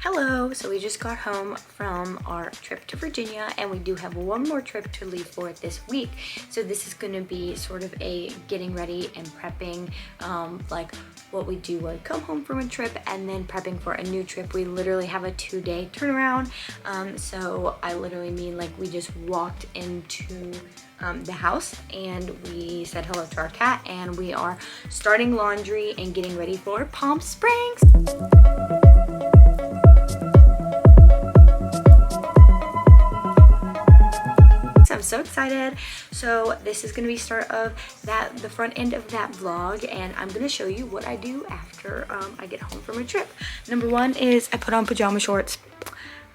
Hello, so we just got home from our trip to Virginia and we do have one more trip to leave for this week. So this is going to be sort of a getting ready and prepping, like what we do when we come home from a trip and then prepping for a new trip. We literally have a 2-day turnaround. So I literally mean like we just walked into the house and we said hello to our cat and we are starting laundry and getting ready for Palm Springs. I'm so excited. So this is going to be start of the front end of that vlog, and I'm going to show you what I do after I get home from a trip. Number one is I put on pajama shorts.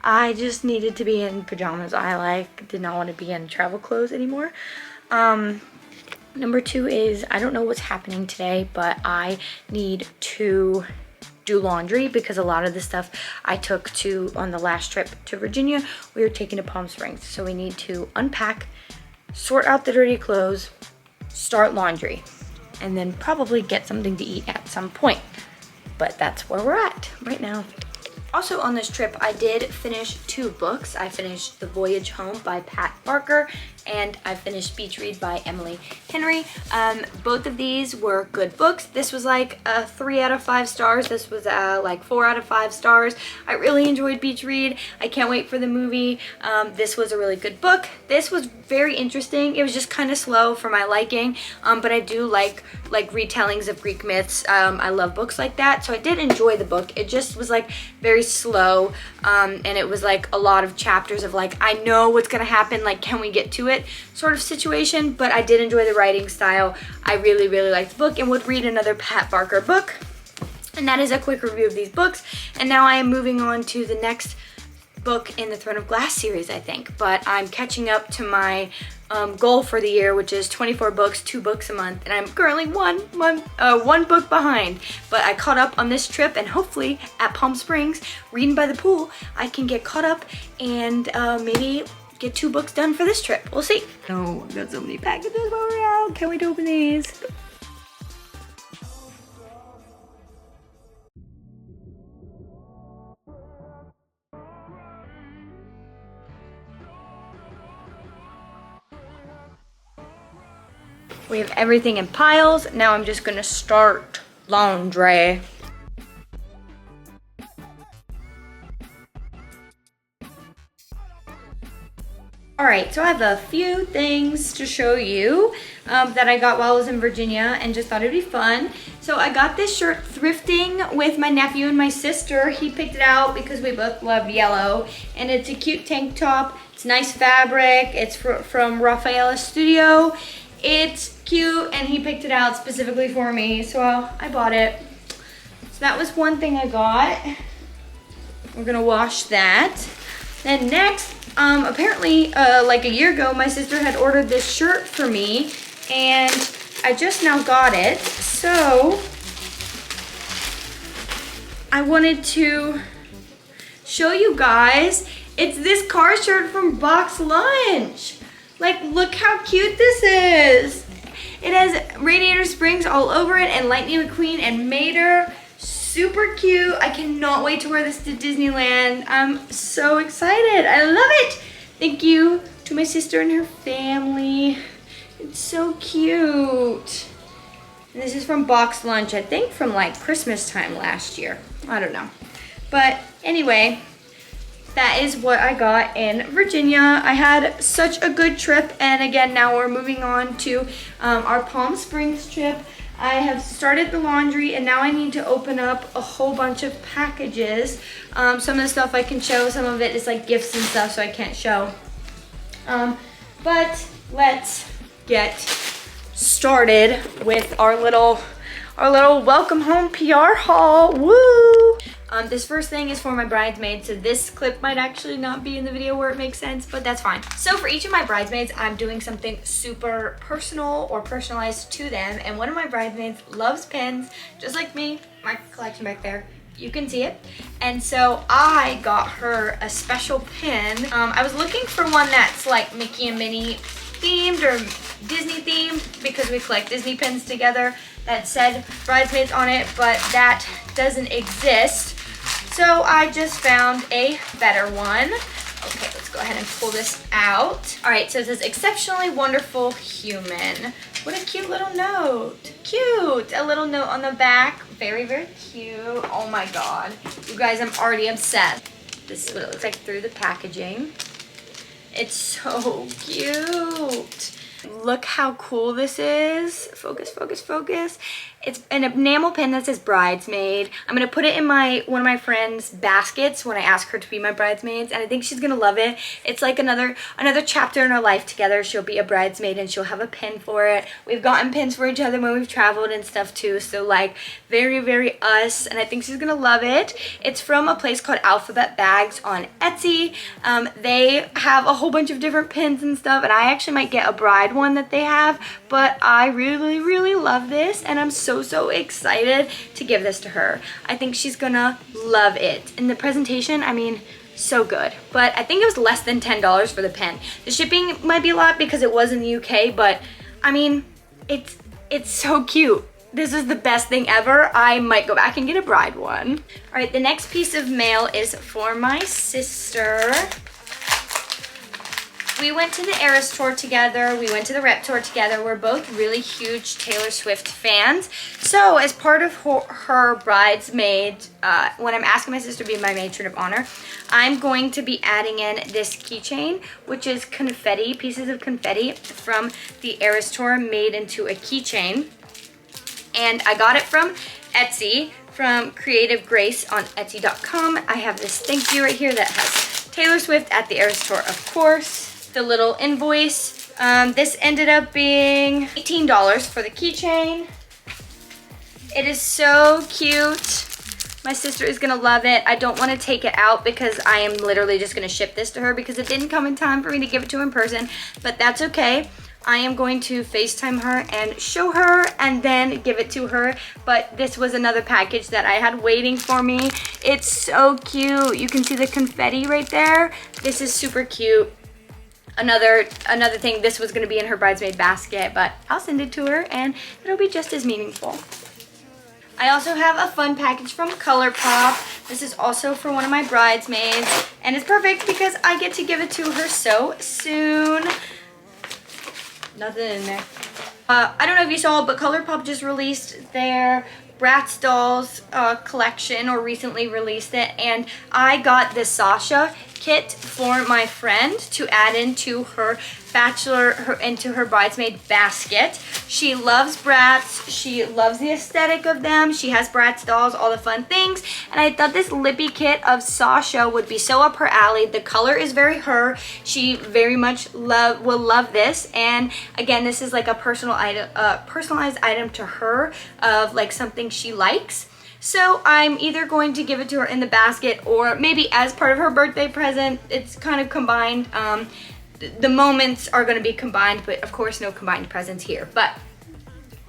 I just needed to be in pajamas. I did not want to be in travel clothes anymore. Number two is I don't know what's happening today, but I need to do laundry because a lot of the stuff I took on the last trip to Virginia, we were taking to Palm Springs. So we need to unpack, sort out the dirty clothes, start laundry, and then probably get something to eat at some point. But that's where we're at right now. Also on this trip, I did finish 2 books. I finished The Voyage Home by Pat Barker and I finished Beach Read by Emily Henry. Both of these were good books. This was like a 3 out of 5 stars. This was like 4 out of 5 stars. I really enjoyed Beach Read. I can't wait for the movie. This was a really good book. This was very interesting. It was just kind of slow for my liking, but I do like retellings of Greek myths. I love books like that, so I did enjoy the book. It just was like very slow, and it was like a lot of chapters of like, I know what's gonna happen, like can we get to it sort of situation, but I did enjoy the writing style. I really liked the book and would read another Pat Barker book. And that is a quick review of these books. And now I am moving on to the next book in the Throne of Glass series, I think, but I'm catching up to my goal for the year, which is 24 books, 2 books a month, and I'm currently one book behind. But I caught up on this trip, and hopefully at Palm Springs, reading by the pool, I can get caught up and maybe get 2 books done for this trip. We'll see. Oh, I've got so many packages while we're out. Can't wait to open these. We have everything in piles. Now I'm just gonna start laundry. All right, so I have a few things to show you that I got while I was in Virginia and just thought it'd be fun. So I got this shirt thrifting with my nephew and my sister. He picked it out because we both love yellow, and it's a cute tank top. It's nice fabric. It's from Rafaela's Studio. It's cute, and he picked it out specifically for me, so I bought it. So that was one thing I got. We're gonna wash that. Then next, apparently like a year ago, my sister had ordered this shirt for me, and I just now got it. So I wanted to show you guys. It's this car shirt from Box Lunch. Like, look how cute this is. It has Radiator Springs all over it and Lightning McQueen and Mater. Super cute. I cannot wait to wear this to Disneyland. I'm so excited. I love it. Thank you to my sister and her family. It's so cute. And this is from Box Lunch, I think from like Christmas time last year. I don't know. But anyway, that is what I got in Virginia. I had such a good trip, and again, now we're moving on to our Palm Springs trip. I have started the laundry, and now I need to open up a whole bunch of packages. Some of the stuff I can show, some of it is like gifts and stuff, so I can't show. But let's get started with our little welcome home PR haul. Woo! This first thing is for my bridesmaids, so this clip might actually not be in the video where it makes sense, but that's fine. So for each of my bridesmaids, I'm doing something super personal or personalized to them, and one of my bridesmaids loves pins, just like me, my collection back there. You can see it. And so I got her a special pin. I was looking for one that's like Mickey and Minnie themed or Disney themed because we collect Disney pins together that said bridesmaids on it, but that doesn't exist. So I just found a better one. Okay, let's go ahead and pull this out. All right, so it says exceptionally wonderful human. What a cute little note. Cute, a little note on the back. Very, very cute. Oh my God. You guys, I'm already obsessed. This is what it looks like through the packaging. It's so cute. Look how cool this is. Focus, focus, focus. It's an enamel pin that says bridesmaid. I'm gonna put it in one of my friend's baskets when I ask her to be my bridesmaids, and I think she's gonna love it. It's like another chapter in our life together. She'll be a bridesmaid and she'll have a pin for it. We've gotten pins for each other when we've traveled and stuff too, so like very, very us, and I think she's gonna love it. It's from a place called Alphabet Bags on Etsy. They have a whole bunch of different pins and stuff, and I actually might get a bride one that they have, but I really, really love this, and I'm so excited to give this to her. I think she's gonna love it. And the presentation, I mean, so good. But I think it was less than $10 for the pen. The shipping might be a lot because it was in the UK, but I mean, it's so cute. This is the best thing ever. I might go back and get a bride one. All right, the next piece of mail is for my sister. We went to the Eras tour together. We went to the Rep tour together. We're both really huge Taylor Swift fans. So as part of her bridesmaid, when I'm asking my sister to be my matron of honor, I'm going to be adding in this keychain, which is confetti, pieces of confetti from the Eras tour made into a keychain. And I got it from Etsy, from Creative Grace on Etsy.com. I have this thank you right here that has Taylor Swift at the Eras tour, of course. The little invoice. This ended up being $18 for the keychain. It is so cute. My sister is gonna love it. I don't want to take it out because I am literally just gonna ship this to her because it didn't come in time for me to give it to her in person, but that's okay. I am going to FaceTime her and show her and then give it to her. But this was another package that I had waiting for me. It's so cute. You can see the confetti right there. This is super cute. Another thing, this was gonna be in her bridesmaid basket, but I'll send it to her and it'll be just as meaningful. I also have a fun package from ColourPop. This is also for one of my bridesmaids, and it's perfect because I get to give it to her so soon. Nothing in there. I don't know if you saw, but ColourPop just released their Bratz Dolls collection, or recently released it, and I got this Sasha kit for my friend to add into her into her bridesmaid basket. She loves Bratz. She loves the aesthetic of them. She has Bratz dolls, all the fun things, and I thought this lippy kit of Sasha would be so up her alley. The color is very her. She very much will love this, and again, this is like a personalized item to her of like something she likes. So I'm either going to give it to her in the basket or maybe as part of her birthday present. It's kind of combined. The moments are going to be combined, but of course no combined presents here. But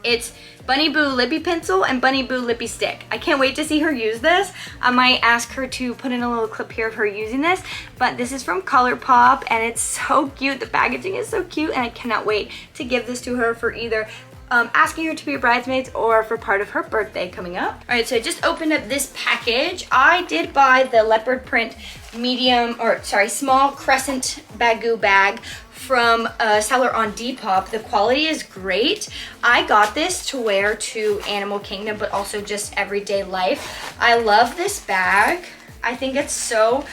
it's Bunny Boo Lippy Pencil and Bunny Boo Lippy Stick. I can't wait to see her use this. I might ask her to put in a little clip here of her using this, but this is from ColourPop and it's so cute. The packaging is so cute and I cannot wait to give this to her for either asking her to be a bridesmaid or for part of her birthday coming up. All right, so I just opened up this package. I did buy the leopard print small crescent bagoo bag from a seller on Depop. The quality is great. I got this to wear to Animal Kingdom, but also just everyday life. I love this bag. I think it's so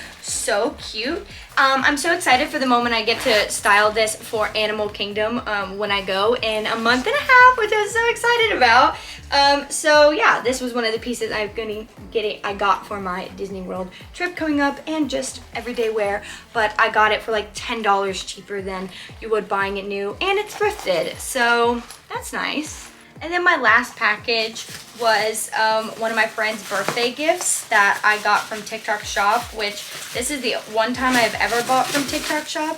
cute. I'm so excited for the moment I get to style this for Animal Kingdom when I go in a month and a half, which I'm so excited about. So yeah, this was one of the pieces I got for my Disney World trip coming up and just everyday wear, but I got it for like $10 cheaper than you would buying it new, and it's thrifted, so that's nice. And then my last package was one of my friend's birthday gifts that I got from TikTok Shop, which this is the one time I've ever bought from TikTok Shop,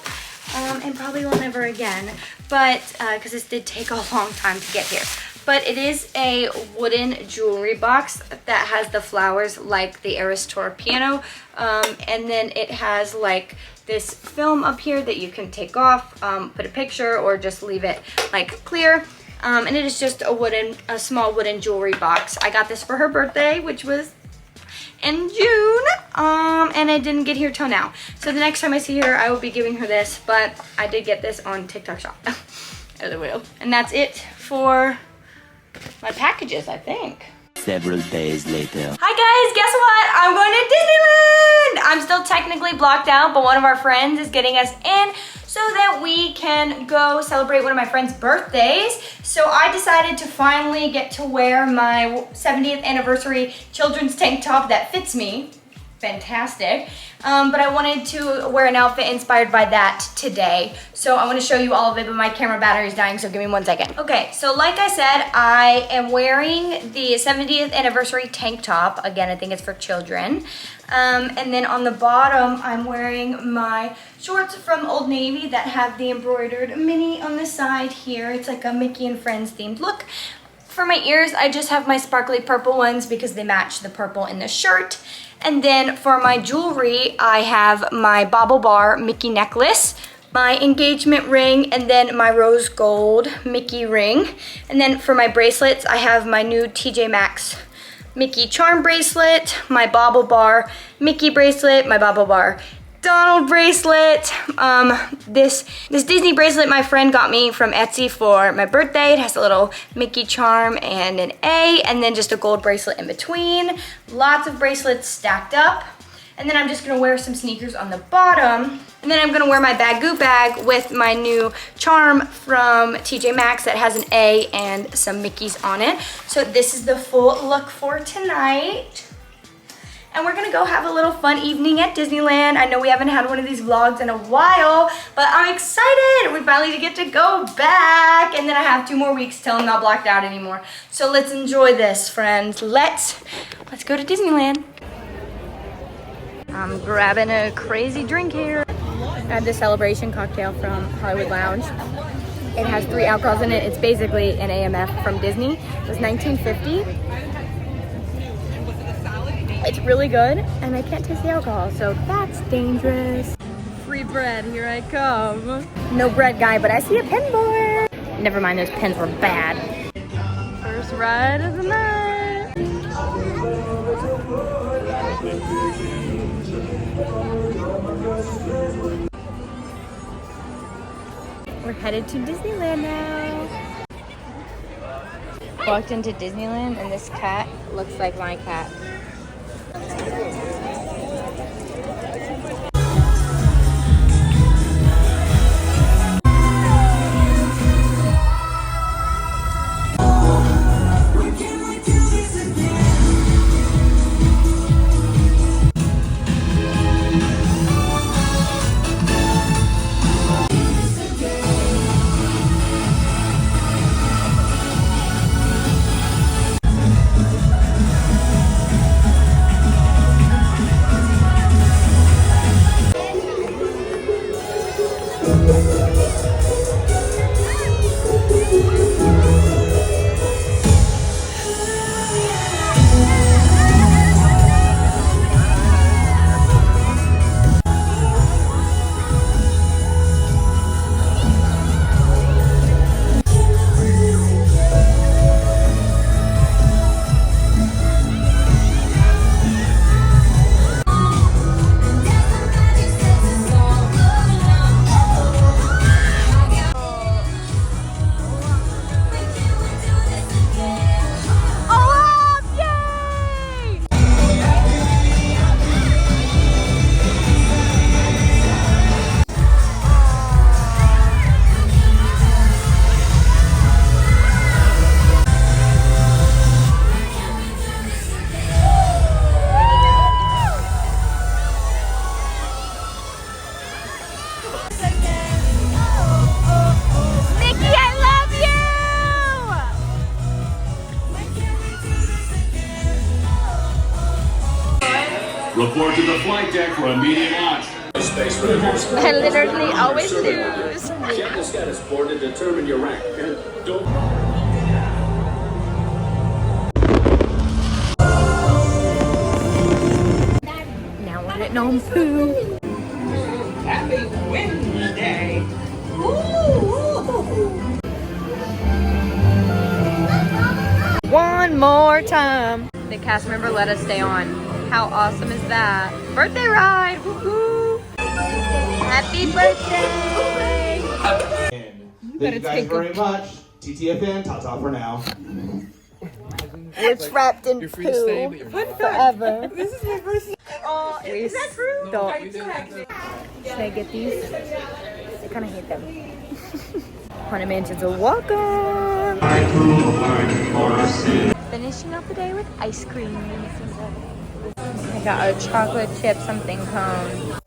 and probably will never again, but because this did take a long time to get here. But it is a wooden jewelry box that has the flowers like the Eras Tour piano, and then it has like this film up here that you can take off, put a picture, or just leave it like clear. And it is just a small wooden jewelry box. I got this for her birthday, which was in June, and it didn't get here till now. So the next time I see her, I will be giving her this, but I did get this on TikTok Shop. LOL. And that's it for my packages, I think. Several days later. Hi guys, guess what? I'm going to Disneyland! I'm still technically blocked out, but one of our friends is getting us in so that we can go celebrate one of my friend's birthdays. So I decided to finally get to wear my 70th anniversary children's tank top that fits me. Fantastic. But I wanted to wear an outfit inspired by that today. So I want to show you all of it, but my camera battery is dying, so give me 1 second. Okay, so like I said, I am wearing the 70th anniversary tank top. Again, I think it's for children. And then on the bottom, I'm wearing my shorts from Old Navy that have the embroidered Minnie on the side here. It's like a Mickey and Friends themed look. For my ears, I just have my sparkly purple ones because they match the purple in the shirt. And then for my jewelry, I have my Bauble Bar Mickey necklace, my engagement ring, and then my rose gold Mickey ring. And then for my bracelets, I have my new TJ Maxx Mickey charm bracelet, my Bauble Bar Mickey bracelet, my Bauble Bar Donald bracelet. This Disney bracelet my friend got me from Etsy for my birthday. It has a little Mickey charm and an A, and then just a gold bracelet in between. Lots of bracelets stacked up. And then I'm just gonna wear some sneakers on the bottom. And then I'm gonna wear my Bagoo bag with my new charm from TJ Maxx that has an A and some Mickeys on it. So this is the full look for tonight. And we're gonna go have a little fun evening at Disneyland. I know we haven't had one of these vlogs in a while, but I'm excited. We finally get to go back. And then I have 2 more weeks till I'm not blocked out anymore. So let's enjoy this, friends. Let's go to Disneyland. I'm grabbing a crazy drink here. I had the Celebration cocktail from Hollywood Lounge. It has 3 alcohols in it. It's basically an AMF from Disney. It was $19.50. It's really good, and I can't taste the alcohol, so that's dangerous. Free bread, here I come. No bread guy, but I see a pin board. Never mind, those pins were bad. First ride of the night. We're headed to Disneyland now. Walked into Disneyland, and this cat looks like my cat. Report to the flight deck for immediate launch. I literally always lose. Check the status board to determine your rank. And don't... Now we're getting on food. Happy Wednesday. One more time. The cast member let us stay on. How awesome is that? Birthday ride! Woohoo! Happy birthday! Thank you guys very much. TTFN, ta-ta for now. We're trapped in poo forever. This is my first. Oh, is that true? Should I get these? I kind of hate them. Haunted Mansion's a welcome. Finishing up the day with ice cream. I got a chocolate chip something cone.